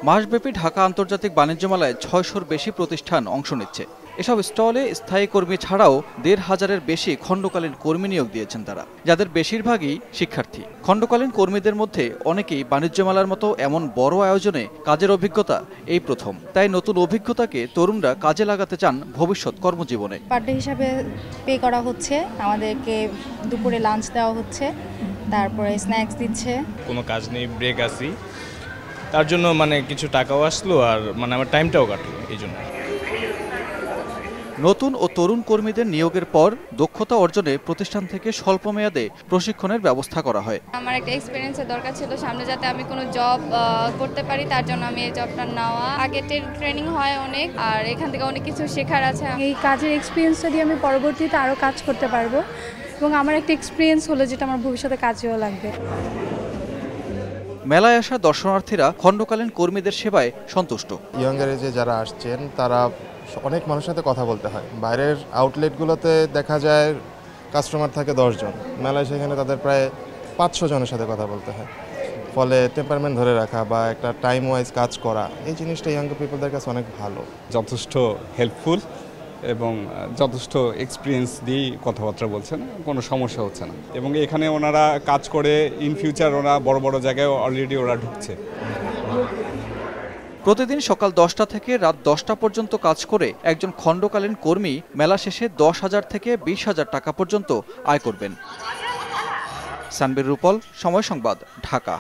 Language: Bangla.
মাসব্যাপী ঢাকা আন্তর্জাতিক বাণিজ্য মেলায় ৬০০-র বেশি প্রতিষ্ঠান অংশ নিচ্ছে। এসব স্টলে স্থায়ী কর্মী ছাড়াও ১৫০০-এর বেশি খণ্ডকালীন কর্মী নিয়োগ দিয়েছেন তারা, যাদের বেশিরভাগই শিক্ষার্থী। খণ্ডকালীন কর্মীদের মধ্যে অনেকেই বাণিজ্য মেলার মতো এমন বড় আয়োজনে কাজের অভিজ্ঞতা এই প্রথম। তাই নতুন অভিজ্ঞতাকে তরুণরা কাজে লাগাতে চান ভবিষ্যৎ কর্মজীবনে। পার ডে হিসাবে পে করা হচ্ছে, আমাদেরকে দুপুরে লাঞ্চ দেওয়া হচ্ছে, তারপরে স্ন্যাক্স দিচ্ছে। কোনো কাজ নেই, ব্রেক আসি, তার জন্য কিছু টাকাও আসলো আর আমার টাইমটাও কাটলো। এই জন্য নতুন ও তরুণ কর্মীদের নিয়োগের পর দক্ষতা অর্জনে প্রতিষ্ঠান থেকে স্বল্প মেয়াদে প্রশিক্ষণের ব্যবস্থা করা হয়। আমার একটা এক্সপিরিয়েন্সের দরকার ছিল, সামনে যাতে আমি কোনো জব করতে পারি, তার জন্য আমি এই জবটা নেওয়া। আগের ট্রেনিং হয় অনেক, আর এখান থেকে অনেক কিছু শেখার আছে। এই কাজের এক্সপিরিয়েন্সটা দিয়ে আমি পরবর্তীতে আরও কাজ করতে পারবো এবং আমার একটা এক্সপিরিয়েন্স হলো যেটা আমার ভবিষ্যতে কাজেও লাগবে। মেলায় আসা দর্শনার্থীরা খণ্ডকালীন কর্মীদের সেবায় সন্তুষ্ট। ইয়ঙ্গার এজে যারা আসছেন তারা অনেক মানুষের সাথে কথা বলতে হয়। বাইরের আউটলেটগুলোতে দেখা যায় কাস্টমার থাকে 10 জন, মেলায় সেখানে তাদের প্রায় 500 জনের সাথে কথা বলতে হয়। ফলে টেম্পারমেন্ট ধরে রাখা বা একটা টাইম ওয়াইজ কাজ করা, এই জিনিসটা ইয়াঙ্গার পিপলদের কাছে অনেক ভালো। যথেষ্ট হেল্পফুল এবং যথেষ্ট এক্সপিরিয়েন্স দিয়ে কথাবার্তা বলছেন, কোনো সমস্যা হচ্ছে না। এবং এখানে ওনারা কাজ করে ইন ফিউচার ওরা বড় বড় জায়গায় অলরেডি ওরা ঢুকছে। প্রতিদিন সকাল 10টা থেকে রাত 10টা পর্যন্ত কাজ করে একজন খণ্ডকালীন কর্মী মেলা শেষে 10,000 থেকে 20,000 টাকা পর্যন্ত আয় করবেন। সানবীর রূপল, সময় সংবাদ, ঢাকা।